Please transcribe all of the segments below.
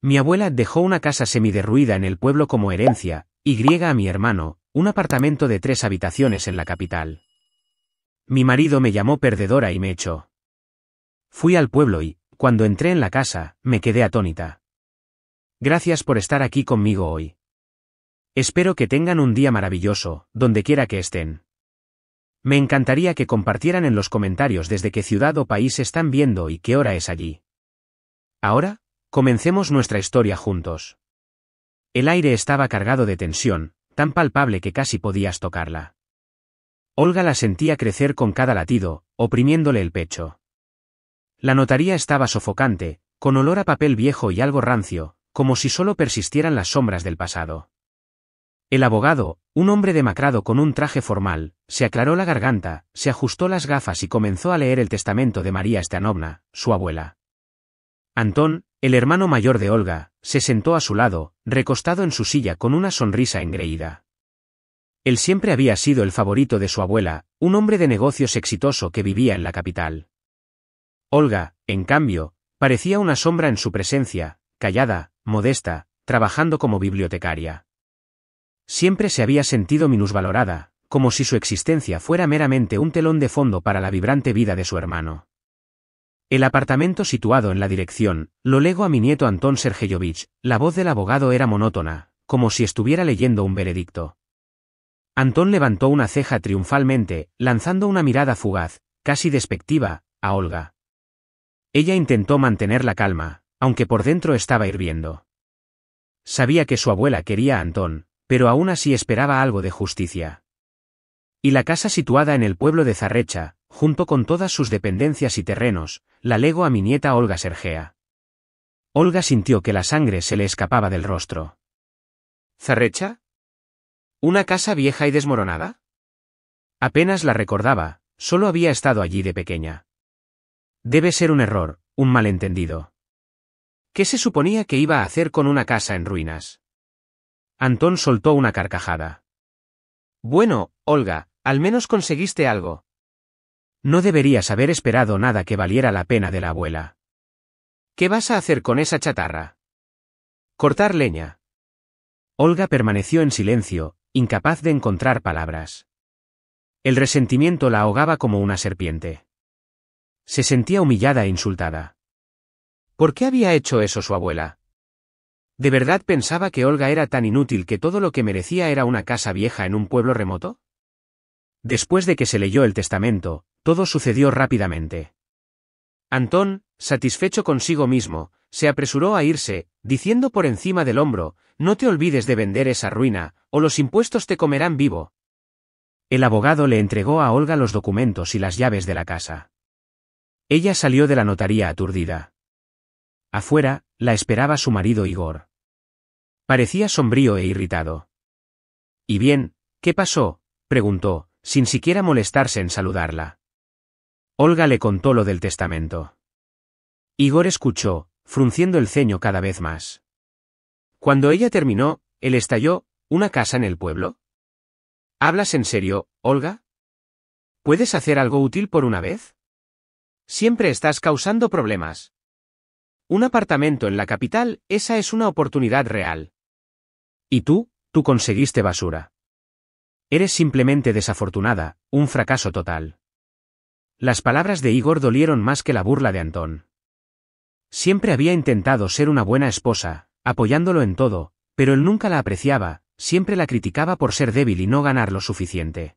Mi abuela dejó una casa semiderruida en el pueblo como herencia, y a mi hermano, un apartamento de 3 habitaciones en la capital. Mi marido me llamó perdedora y me echó. Fui al pueblo y, cuando entré en la casa, me quedé atónita. Gracias por estar aquí conmigo hoy. Espero que tengan un día maravilloso, donde quiera que estén. Me encantaría que compartieran en los comentarios desde qué ciudad o país están viendo y qué hora es allí. Ahora, comencemos nuestra historia juntos. El aire estaba cargado de tensión, tan palpable que casi podías tocarla. Olga la sentía crecer con cada latido, oprimiéndole el pecho. La notaría estaba sofocante, con olor a papel viejo y algo rancio, como si solo persistieran las sombras del pasado. El abogado, un hombre demacrado con un traje formal, se aclaró la garganta, se ajustó las gafas y comenzó a leer el testamento de María Steanovna, su abuela. Antón, el hermano mayor de Olga, se sentó a su lado, recostado en su silla con una sonrisa engreída. Él siempre había sido el favorito de su abuela, un hombre de negocios exitoso que vivía en la capital. Olga, en cambio, parecía una sombra en su presencia, callada, modesta, trabajando como bibliotecaria. Siempre se había sentido minusvalorada, como si su existencia fuera meramente un telón de fondo para la vibrante vida de su hermano. El apartamento situado en la dirección, lo lego a mi nieto Antón Sergeyovich, la voz del abogado era monótona, como si estuviera leyendo un veredicto. Antón levantó una ceja triunfalmente, lanzando una mirada fugaz, casi despectiva, a Olga. Ella intentó mantener la calma, aunque por dentro estaba hirviendo. Sabía que su abuela quería a Antón, pero aún así esperaba algo de justicia. Y la casa situada en el pueblo de Zarrecha, junto con todas sus dependencias y terrenos, la lego a mi nieta Olga Sergea. Olga sintió que la sangre se le escapaba del rostro. ¿Zarrecha? ¿Una casa vieja y desmoronada? Apenas la recordaba, solo había estado allí de pequeña. Debe ser un error, un malentendido. ¿Qué se suponía que iba a hacer con una casa en ruinas? Antón soltó una carcajada. Bueno, Olga, al menos conseguiste algo. No deberías haber esperado nada que valiera la pena de la abuela. ¿Qué vas a hacer con esa chatarra? Cortar leña. Olga permaneció en silencio, incapaz de encontrar palabras. El resentimiento la ahogaba como una serpiente. Se sentía humillada e insultada. ¿Por qué había hecho eso su abuela? ¿De verdad pensaba que Olga era tan inútil que todo lo que merecía era una casa vieja en un pueblo remoto? Después de que se leyó el testamento, todo sucedió rápidamente. Antón, satisfecho consigo mismo, se apresuró a irse, diciendo por encima del hombro, «No te olvides de vender esa ruina, o los impuestos te comerán vivo». El abogado le entregó a Olga los documentos y las llaves de la casa. Ella salió de la notaría aturdida. Afuera, la esperaba su marido Igor. Parecía sombrío e irritado. «¿Y bien, qué pasó?», preguntó, sin siquiera molestarse en saludarla. Olga le contó lo del testamento. Igor escuchó, frunciendo el ceño cada vez más. Cuando ella terminó, él estalló, ¿una casa en el pueblo? ¿Hablas en serio, Olga? ¿Puedes hacer algo útil por una vez? Siempre estás causando problemas. Un apartamento en la capital, esa es una oportunidad real. ¿Y tú conseguiste basura? Eres simplemente desafortunada, un fracaso total. Las palabras de Igor dolieron más que la burla de Antón. Siempre había intentado ser una buena esposa, apoyándolo en todo, pero él nunca la apreciaba, siempre la criticaba por ser débil y no ganar lo suficiente.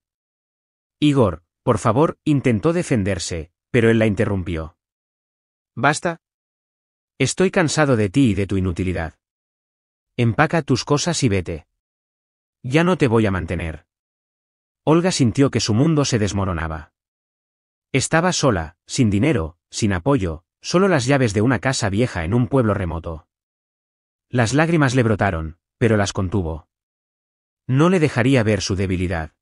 Igor, por favor, intentó defenderse, pero él la interrumpió. Basta. Estoy cansado de ti y de tu inutilidad. Empaca tus cosas y vete. Ya no te voy a mantener. Olga sintió que su mundo se desmoronaba. Estaba sola, sin dinero, sin apoyo, solo las llaves de una casa vieja en un pueblo remoto. Las lágrimas le brotaron, pero las contuvo. No le dejaría ver su debilidad.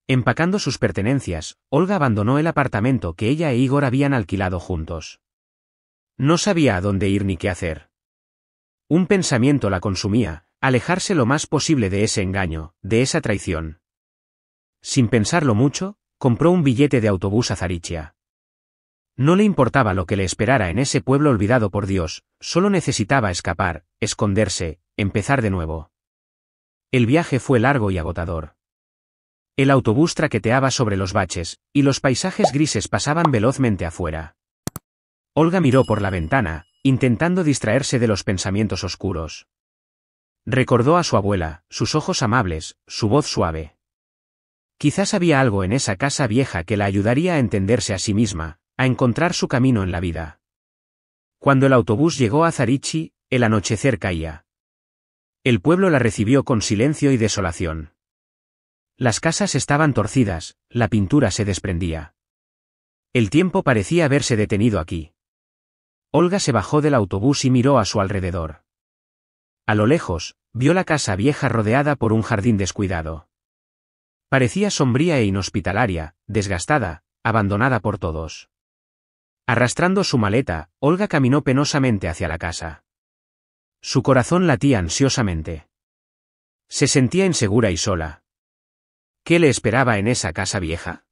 Empacando sus pertenencias, Olga abandonó el apartamento que ella e Igor habían alquilado juntos. No sabía a dónde ir ni qué hacer. Un pensamiento la consumía, alejarse lo más posible de ese engaño, de esa traición. Sin pensarlo mucho, compró un billete de autobús a Zarichia. No le importaba lo que le esperara en ese pueblo olvidado por Dios, solo necesitaba escapar, esconderse, empezar de nuevo. El viaje fue largo y agotador. El autobús traqueteaba sobre los baches, y los paisajes grises pasaban velozmente afuera. Olga miró por la ventana, intentando distraerse de los pensamientos oscuros. Recordó a su abuela, sus ojos amables, su voz suave. Quizás había algo en esa casa vieja que la ayudaría a entenderse a sí misma, a encontrar su camino en la vida. Cuando el autobús llegó a Zarichi, el anochecer caía. El pueblo la recibió con silencio y desolación. Las casas estaban torcidas, la pintura se desprendía. El tiempo parecía haberse detenido aquí. Olga se bajó del autobús y miró a su alrededor. A lo lejos, vio la casa vieja rodeada por un jardín descuidado. Parecía sombría e inhospitalaria, desgastada, abandonada por todos. Arrastrando su maleta, Olga caminó penosamente hacia la casa. Su corazón latía ansiosamente. Se sentía insegura y sola. ¿Qué le esperaba en esa casa vieja?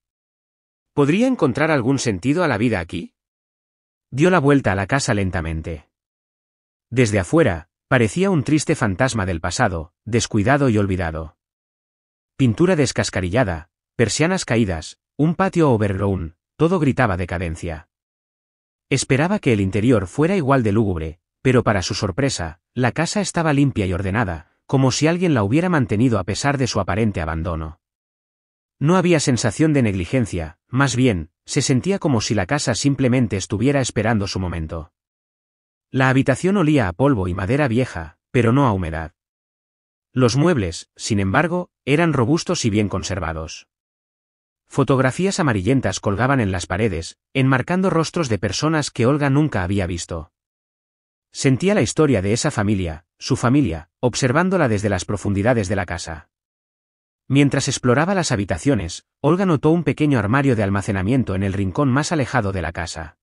¿Podría encontrar algún sentido a la vida aquí? Dio la vuelta a la casa lentamente. Desde afuera, parecía un triste fantasma del pasado, descuidado y olvidado. Pintura descascarillada, persianas caídas, un patio overgrown, todo gritaba decadencia. Esperaba que el interior fuera igual de lúgubre, pero para su sorpresa, la casa estaba limpia y ordenada, como si alguien la hubiera mantenido a pesar de su aparente abandono. No había sensación de negligencia, más bien, se sentía como si la casa simplemente estuviera esperando su momento. La habitación olía a polvo y madera vieja, pero no a humedad. Los muebles, sin embargo, eran robustos y bien conservados. Fotografías amarillentas colgaban en las paredes, enmarcando rostros de personas que Olga nunca había visto. Sentía la historia de esa familia, su familia, observándola desde las profundidades de la casa. Mientras exploraba las habitaciones, Olga notó un pequeño armario de almacenamiento en el rincón más alejado de la casa.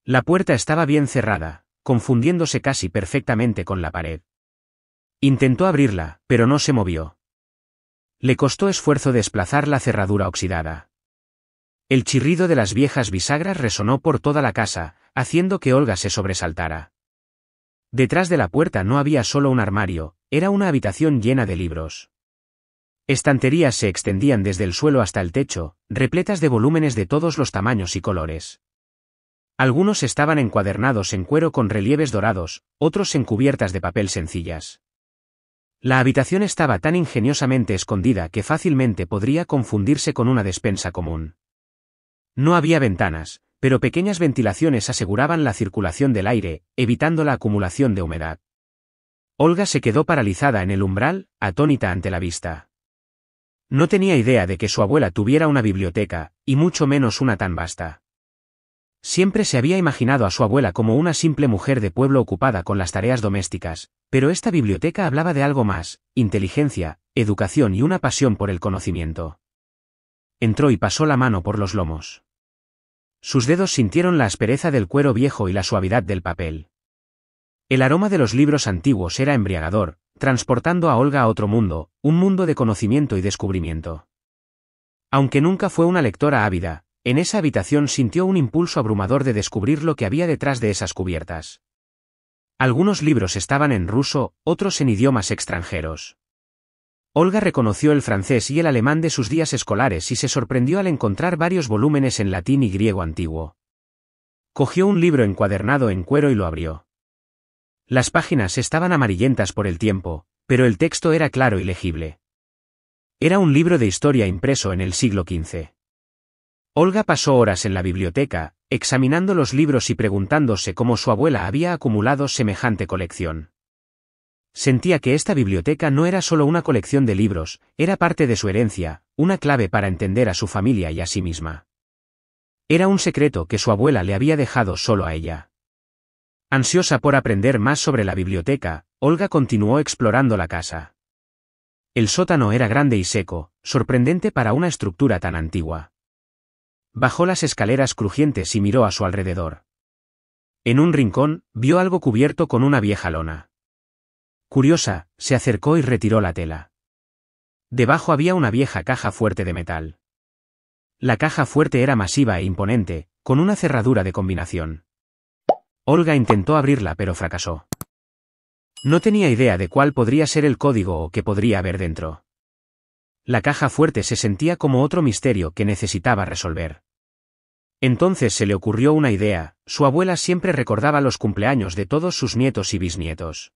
La puerta estaba bien cerrada, confundiéndose casi perfectamente con la pared. Intentó abrirla, pero no se movió. Le costó esfuerzo desplazar la cerradura oxidada. El chirrido de las viejas bisagras resonó por toda la casa, haciendo que Olga se sobresaltara. Detrás de la puerta no había solo un armario, era una habitación llena de libros. Estanterías se extendían desde el suelo hasta el techo, repletas de volúmenes de todos los tamaños y colores. Algunos estaban encuadernados en cuero con relieves dorados, otros en cubiertas de papel sencillas. La habitación estaba tan ingeniosamente escondida que fácilmente podría confundirse con una despensa común. No había ventanas, pero pequeñas ventilaciones aseguraban la circulación del aire, evitando la acumulación de humedad. Olga se quedó paralizada en el umbral, atónita ante la vista. No tenía idea de que su abuela tuviera una biblioteca, y mucho menos una tan vasta. Siempre se había imaginado a su abuela como una simple mujer de pueblo ocupada con las tareas domésticas, pero esta biblioteca hablaba de algo más: inteligencia, educación y una pasión por el conocimiento. Entró y pasó la mano por los lomos. Sus dedos sintieron la aspereza del cuero viejo y la suavidad del papel. El aroma de los libros antiguos era embriagador, transportando a Olga a otro mundo, un mundo de conocimiento y descubrimiento. Aunque nunca fue una lectora ávida, en esa habitación sintió un impulso abrumador de descubrir lo que había detrás de esas cubiertas. Algunos libros estaban en ruso, otros en idiomas extranjeros. Olga reconoció el francés y el alemán de sus días escolares y se sorprendió al encontrar varios volúmenes en latín y griego antiguo. Cogió un libro encuadernado en cuero y lo abrió. Las páginas estaban amarillentas por el tiempo, pero el texto era claro y legible. Era un libro de historia impreso en el siglo XV. Olga pasó horas en la biblioteca, examinando los libros y preguntándose cómo su abuela había acumulado semejante colección. Sentía que esta biblioteca no era solo una colección de libros, era parte de su herencia, una clave para entender a su familia y a sí misma. Era un secreto que su abuela le había dejado solo a ella. Ansiosa por aprender más sobre la biblioteca, Olga continuó explorando la casa. El sótano era grande y seco, sorprendente para una estructura tan antigua. Bajó las escaleras crujientes y miró a su alrededor. En un rincón, vio algo cubierto con una vieja lona. Curiosa, se acercó y retiró la tela. Debajo había una vieja caja fuerte de metal. La caja fuerte era masiva e imponente, con una cerradura de combinación. Olga intentó abrirla pero fracasó. No tenía idea de cuál podría ser el código o qué podría haber dentro. La caja fuerte se sentía como otro misterio que necesitaba resolver. Entonces se le ocurrió una idea: su abuela siempre recordaba los cumpleaños de todos sus nietos y bisnietos.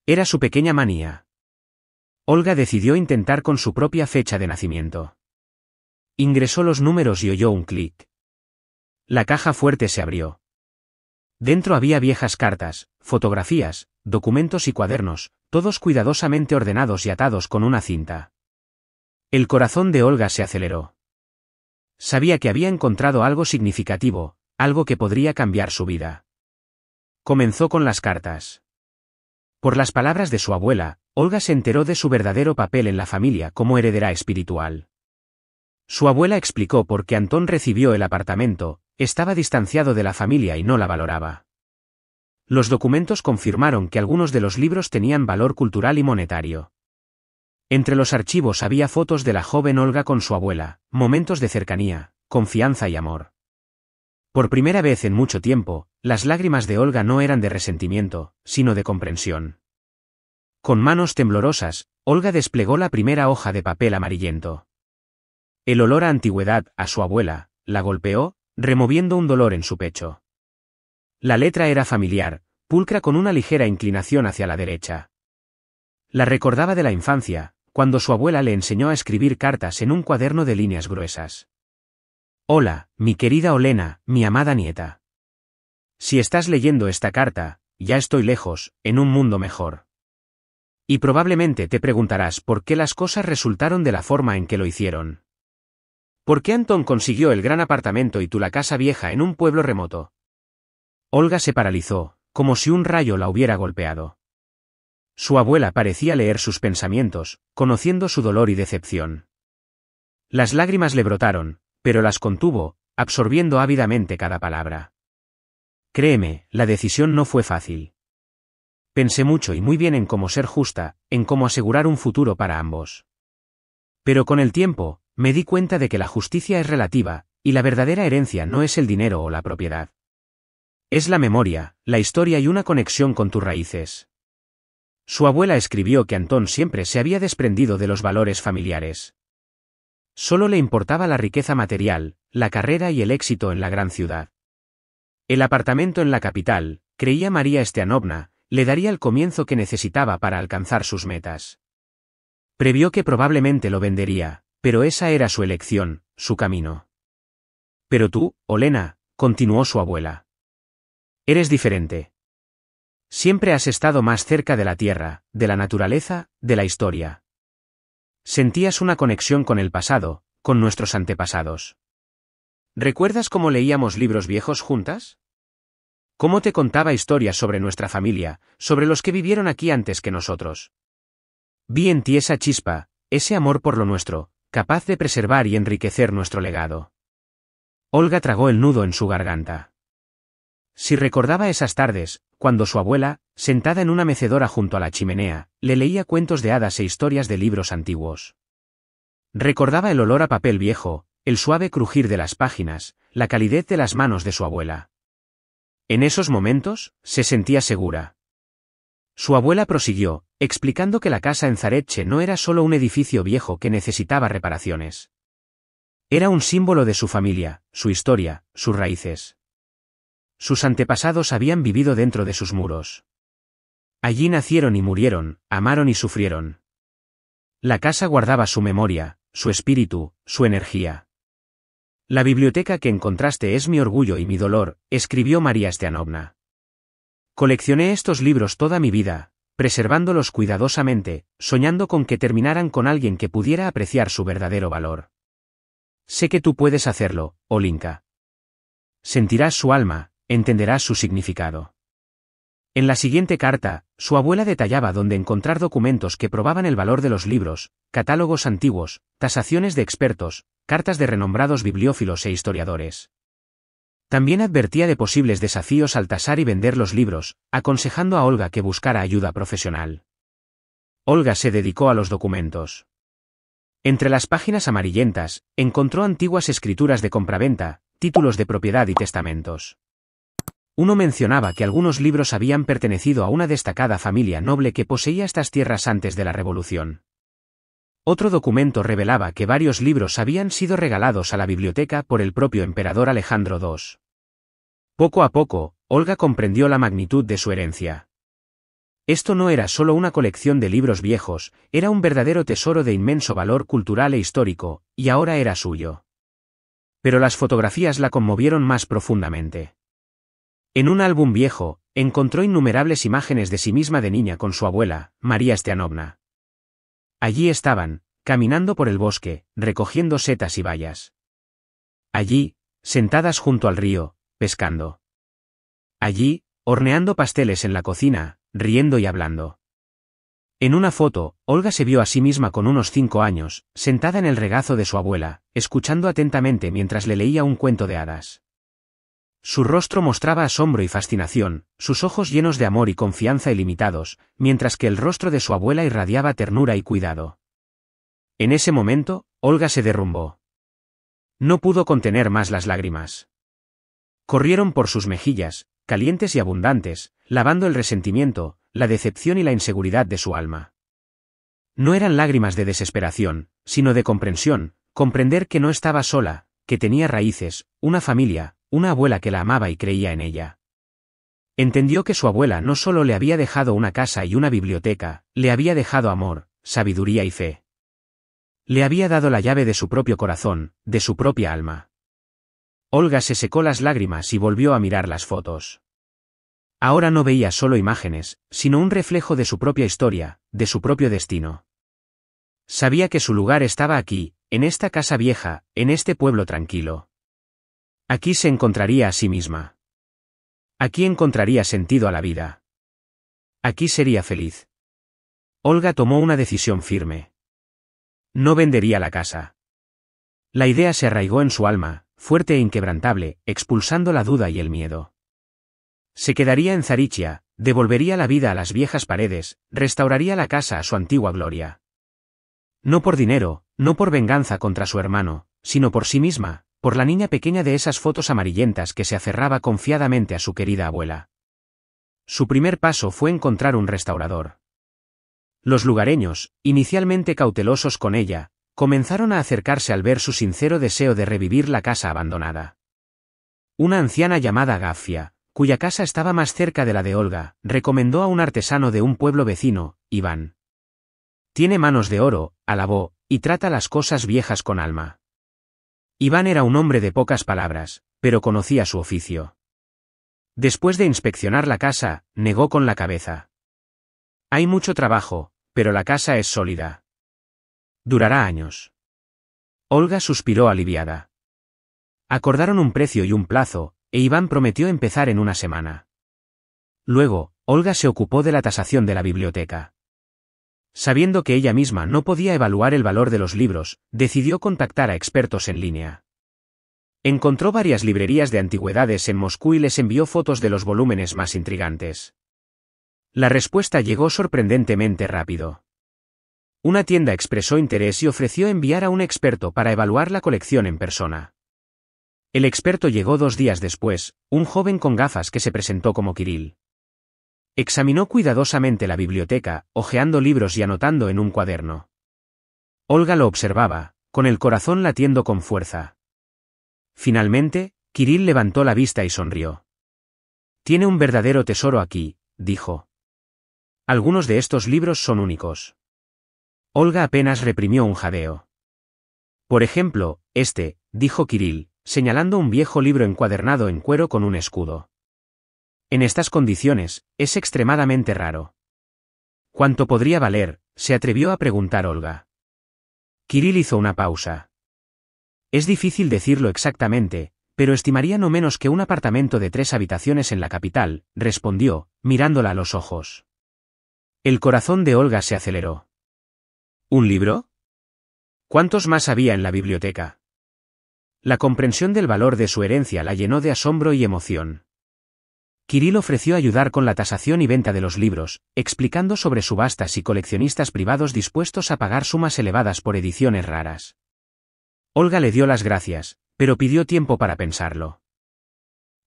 Era su pequeña manía. Olga decidió intentar con su propia fecha de nacimiento. Ingresó los números y oyó un clic. La caja fuerte se abrió. Dentro había viejas cartas, fotografías, documentos y cuadernos, todos cuidadosamente ordenados y atados con una cinta. El corazón de Olga se aceleró. Sabía que había encontrado algo significativo, algo que podría cambiar su vida. Comenzó con las cartas. Por las palabras de su abuela, Olga se enteró de su verdadero papel en la familia como heredera espiritual. Su abuela explicó por qué Antón recibió el apartamento: estaba distanciado de la familia y no la valoraba. Los documentos confirmaron que algunos de los libros tenían valor cultural y monetario. Entre los archivos había fotos de la joven Olga con su abuela, momentos de cercanía, confianza y amor. Por primera vez en mucho tiempo, las lágrimas de Olga no eran de resentimiento, sino de comprensión. Con manos temblorosas, Olga desplegó la primera hoja de papel amarillento. El olor a antigüedad, a su abuela, la golpeó, removiendo un dolor en su pecho. La letra era familiar, pulcra con una ligera inclinación hacia la derecha. La recordaba de la infancia, cuando su abuela le enseñó a escribir cartas en un cuaderno de líneas gruesas. Hola, mi querida Olena, mi amada nieta. Si estás leyendo esta carta, ya estoy lejos, en un mundo mejor. Y probablemente te preguntarás por qué las cosas resultaron de la forma en que lo hicieron. ¿Por qué Antón consiguió el gran apartamento y tú la casa vieja en un pueblo remoto? Olga se paralizó, como si un rayo la hubiera golpeado. Su abuela parecía leer sus pensamientos, conociendo su dolor y decepción. Las lágrimas le brotaron, pero las contuvo, absorbiendo ávidamente cada palabra. Créeme, la decisión no fue fácil. Pensé mucho y muy bien en cómo ser justa, en cómo asegurar un futuro para ambos. Pero con el tiempo, me di cuenta de que la justicia es relativa, y la verdadera herencia no es el dinero o la propiedad. Es la memoria, la historia y una conexión con tus raíces. Su abuela escribió que Antón siempre se había desprendido de los valores familiares. Solo le importaba la riqueza material, la carrera y el éxito en la gran ciudad. El apartamento en la capital, creía María Esteanovna, le daría el comienzo que necesitaba para alcanzar sus metas. Previó que probablemente lo vendería, pero esa era su elección, su camino. Pero tú, Olena, continuó su abuela. Eres diferente. Siempre has estado más cerca de la tierra, de la naturaleza, de la historia. Sentías una conexión con el pasado, con nuestros antepasados. ¿Recuerdas cómo leíamos libros viejos juntas? ¿Cómo te contaba historias sobre nuestra familia, sobre los que vivieron aquí antes que nosotros? Vi en ti esa chispa, ese amor por lo nuestro, capaz de preservar y enriquecer nuestro legado. Olga tragó el nudo en su garganta. Si recordaba esas tardes, cuando su abuela, sentada en una mecedora junto a la chimenea, le leía cuentos de hadas e historias de libros antiguos. Recordaba el olor a papel viejo, el suave crujir de las páginas, la calidez de las manos de su abuela. En esos momentos, se sentía segura. Su abuela prosiguió, explicando que la casa en Zaretche no era solo un edificio viejo que necesitaba reparaciones. Era un símbolo de su familia, su historia, sus raíces. Sus antepasados habían vivido dentro de sus muros. Allí nacieron y murieron, amaron y sufrieron. La casa guardaba su memoria, su espíritu, su energía. La biblioteca que encontraste es mi orgullo y mi dolor, escribió María Esteanovna. Coleccioné estos libros toda mi vida, preservándolos cuidadosamente, soñando con que terminaran con alguien que pudiera apreciar su verdadero valor. Sé que tú puedes hacerlo, Olinka. Sentirás su alma, entenderás su significado. En la siguiente carta, su abuela detallaba dónde encontrar documentos que probaban el valor de los libros, catálogos antiguos, tasaciones de expertos, cartas de renombrados bibliófilos e historiadores. También advertía de posibles desafíos al tasar y vender los libros, aconsejando a Olga que buscara ayuda profesional. Olga se dedicó a los documentos. Entre las páginas amarillentas, encontró antiguas escrituras de compraventa, títulos de propiedad y testamentos. Uno mencionaba que algunos libros habían pertenecido a una destacada familia noble que poseía estas tierras antes de la Revolución. Otro documento revelaba que varios libros habían sido regalados a la biblioteca por el propio emperador Alejandro II. Poco a poco, Olga comprendió la magnitud de su herencia. Esto no era solo una colección de libros viejos, era un verdadero tesoro de inmenso valor cultural e histórico, y ahora era suyo. Pero las fotografías la conmovieron más profundamente. En un álbum viejo, encontró innumerables imágenes de sí misma de niña con su abuela, María Stianovna. Allí estaban, caminando por el bosque, recogiendo setas y bayas. Allí, sentadas junto al río, pescando. Allí, horneando pasteles en la cocina, riendo y hablando. En una foto, Olga se vio a sí misma con unos 5 años, sentada en el regazo de su abuela, escuchando atentamente mientras le leía un cuento de hadas. Su rostro mostraba asombro y fascinación, sus ojos llenos de amor y confianza ilimitados, mientras que el rostro de su abuela irradiaba ternura y cuidado. En ese momento, Olga se derrumbó. No pudo contener más las lágrimas. Corrieron por sus mejillas, calientes y abundantes, lavando el resentimiento, la decepción y la inseguridad de su alma. No eran lágrimas de desesperación, sino de comprensión, comprender que no estaba sola, que tenía raíces, una familia, una abuela que la amaba y creía en ella. Entendió que su abuela no solo le había dejado una casa y una biblioteca, le había dejado amor, sabiduría y fe. Le había dado la llave de su propio corazón, de su propia alma. Olga se secó las lágrimas y volvió a mirar las fotos. Ahora no veía solo imágenes, sino un reflejo de su propia historia, de su propio destino. Sabía que su lugar estaba aquí, en esta casa vieja, en este pueblo tranquilo. Aquí se encontraría a sí misma. Aquí encontraría sentido a la vida. Aquí sería feliz. Olga tomó una decisión firme. No vendería la casa. La idea se arraigó en su alma, fuerte e inquebrantable, expulsando la duda y el miedo. Se quedaría en Zarichia, devolvería la vida a las viejas paredes, restauraría la casa a su antigua gloria. No por dinero, no por venganza contra su hermano, sino por sí misma, por la niña pequeña de esas fotos amarillentas que se aferraba confiadamente a su querida abuela. Su primer paso fue encontrar un restaurador. Los lugareños, inicialmente cautelosos con ella, comenzaron a acercarse al ver su sincero deseo de revivir la casa abandonada. Una anciana llamada Gafia, cuya casa estaba más cerca de la de Olga, recomendó a un artesano de un pueblo vecino, Iván. Tiene manos de oro, alabó, y trata las cosas viejas con alma. Iván era un hombre de pocas palabras, pero conocía su oficio. Después de inspeccionar la casa, negó con la cabeza. Hay mucho trabajo, pero la casa es sólida. Durará años. Olga suspiró aliviada. Acordaron un precio y un plazo, e Iván prometió empezar en una semana. Luego, Olga se ocupó de la tasación de la biblioteca. Sabiendo que ella misma no podía evaluar el valor de los libros, decidió contactar a expertos en línea. Encontró varias librerías de antigüedades en Moscú y les envió fotos de los volúmenes más intrigantes. La respuesta llegó sorprendentemente rápido. Una tienda expresó interés y ofreció enviar a un experto para evaluar la colección en persona. El experto llegó 2 días después, un joven con gafas que se presentó como Kirill. Examinó cuidadosamente la biblioteca, hojeando libros y anotando en un cuaderno. Olga lo observaba, con el corazón latiendo con fuerza. Finalmente, Kirill levantó la vista y sonrió. Tiene un verdadero tesoro aquí, dijo. Algunos de estos libros son únicos. Olga apenas reprimió un jadeo. Por ejemplo, este, dijo Kirill, señalando un viejo libro encuadernado en cuero con un escudo. En estas condiciones, es extremadamente raro. ¿Cuánto podría valer?, se atrevió a preguntar Olga. Kirill hizo una pausa. Es difícil decirlo exactamente, pero estimaría no menos que un apartamento de 3 habitaciones en la capital, respondió, mirándola a los ojos. El corazón de Olga se aceleró. ¿Un libro? ¿Cuántos más había en la biblioteca? La comprensión del valor de su herencia la llenó de asombro y emoción. Kirill ofreció ayudar con la tasación y venta de los libros, explicando sobre subastas y coleccionistas privados dispuestos a pagar sumas elevadas por ediciones raras. Olga le dio las gracias, pero pidió tiempo para pensarlo.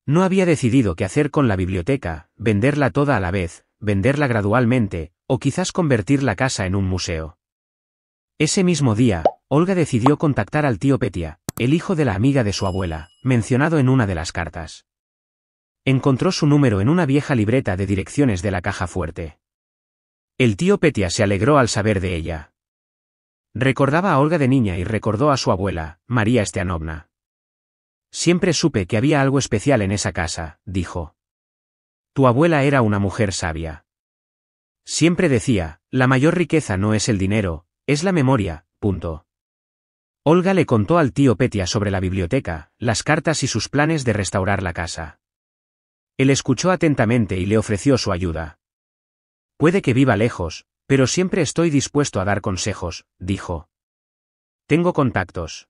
No había decidido qué hacer con la biblioteca, venderla toda a la vez, venderla gradualmente, o quizás convertir la casa en un museo. Ese mismo día, Olga decidió contactar al tío Petya, el hijo de la amiga de su abuela, mencionado en una de las cartas. Encontró su número en una vieja libreta de direcciones de la caja fuerte. El tío Petya se alegró al saber de ella. Recordaba a Olga de niña y recordó a su abuela, María Stianovna. Siempre supe que había algo especial en esa casa, dijo. Tu abuela era una mujer sabia. Siempre decía, la mayor riqueza no es el dinero, es la memoria, punto. Olga le contó al tío Petya sobre la biblioteca, las cartas y sus planes de restaurar la casa. Él escuchó atentamente y le ofreció su ayuda. Puede que viva lejos, pero siempre estoy dispuesto a dar consejos, dijo. Tengo contactos.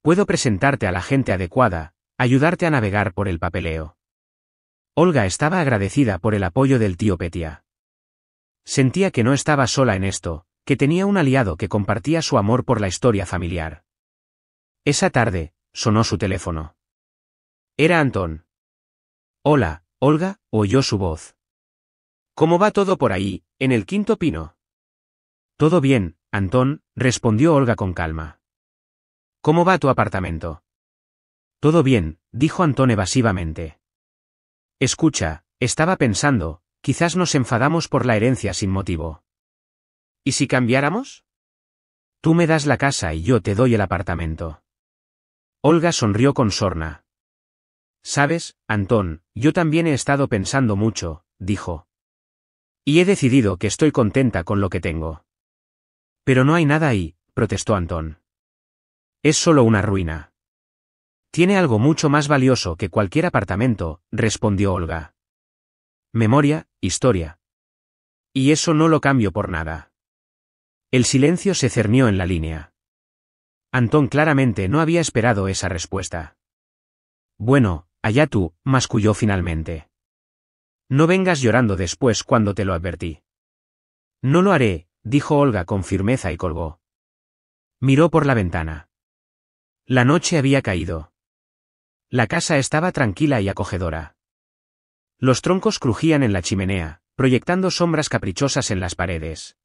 Puedo presentarte a la gente adecuada, ayudarte a navegar por el papeleo. Olga estaba agradecida por el apoyo del tío Petya. Sentía que no estaba sola en esto, que tenía un aliado que compartía su amor por la historia familiar. Esa tarde, sonó su teléfono. Era Antón. Hola, Olga, oyó su voz. ¿Cómo va todo por ahí, en el quinto pino? Todo bien, Antón, respondió Olga con calma. ¿Cómo va tu apartamento? Todo bien, dijo Antón evasivamente. Escucha, estaba pensando, quizás nos enfadamos por la herencia sin motivo. ¿Y si cambiáramos? Tú me das la casa y yo te doy el apartamento. Olga sonrió con sorna. Sabes, Antón, yo también he estado pensando mucho, dijo. Y he decidido que estoy contenta con lo que tengo. Pero no hay nada ahí, protestó Antón. Es solo una ruina. Tiene algo mucho más valioso que cualquier apartamento, respondió Olga. Memoria, historia. Y eso no lo cambio por nada. El silencio se cernió en la línea. Antón claramente no había esperado esa respuesta. Bueno, allá tú, masculló finalmente. No vengas llorando después cuando te lo advertí. No lo haré, dijo Olga con firmeza y colgó. Miró por la ventana. La noche había caído. La casa estaba tranquila y acogedora. Los troncos crujían en la chimenea, proyectando sombras caprichosas en las paredes.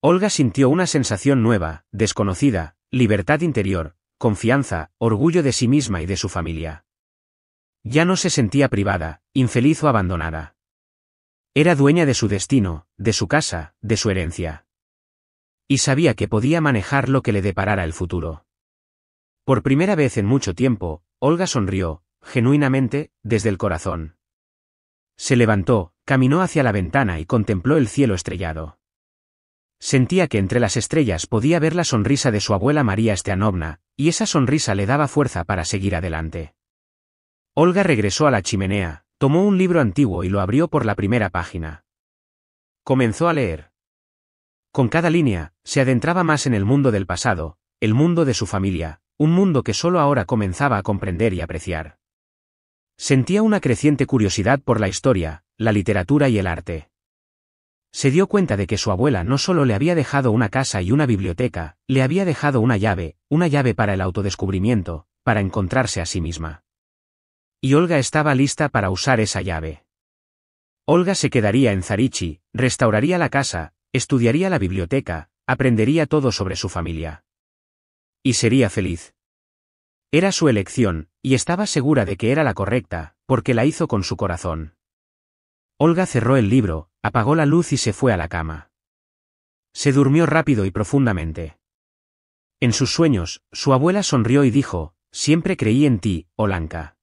Olga sintió una sensación nueva, desconocida, libertad interior, confianza, orgullo de sí misma y de su familia. Ya no se sentía privada, infeliz o abandonada. Era dueña de su destino, de su casa, de su herencia. Y sabía que podía manejar lo que le deparara el futuro. Por primera vez en mucho tiempo, Olga sonrió, genuinamente, desde el corazón. Se levantó, caminó hacia la ventana y contempló el cielo estrellado. Sentía que entre las estrellas podía ver la sonrisa de su abuela María Stianovna, y esa sonrisa le daba fuerza para seguir adelante. Olga regresó a la chimenea, tomó un libro antiguo y lo abrió por la primera página. Comenzó a leer. Con cada línea, se adentraba más en el mundo del pasado, el mundo de su familia, un mundo que solo ahora comenzaba a comprender y apreciar. Sentía una creciente curiosidad por la historia, la literatura y el arte. Se dio cuenta de que su abuela no solo le había dejado una casa y una biblioteca, le había dejado una llave para el autodescubrimiento, para encontrarse a sí misma. Y Olga estaba lista para usar esa llave. Olga se quedaría en Zarichi, restauraría la casa, estudiaría la biblioteca, aprendería todo sobre su familia. Y sería feliz. Era su elección, y estaba segura de que era la correcta, porque la hizo con su corazón. Olga cerró el libro, apagó la luz y se fue a la cama. Se durmió rápido y profundamente. En sus sueños, su abuela sonrió y dijo, siempre creí en ti, Olenka.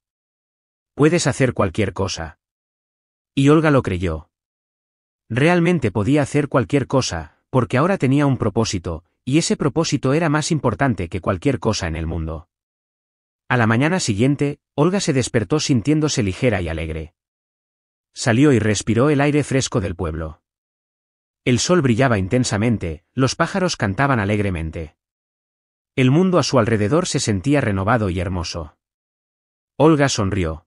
Puedes hacer cualquier cosa. Y Olga lo creyó. Realmente podía hacer cualquier cosa, porque ahora tenía un propósito, y ese propósito era más importante que cualquier cosa en el mundo. A la mañana siguiente, Olga se despertó sintiéndose ligera y alegre. Salió y respiró el aire fresco del pueblo. El sol brillaba intensamente, los pájaros cantaban alegremente. El mundo a su alrededor se sentía renovado y hermoso. Olga sonrió.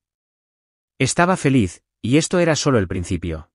Estaba feliz, y esto era solo el principio.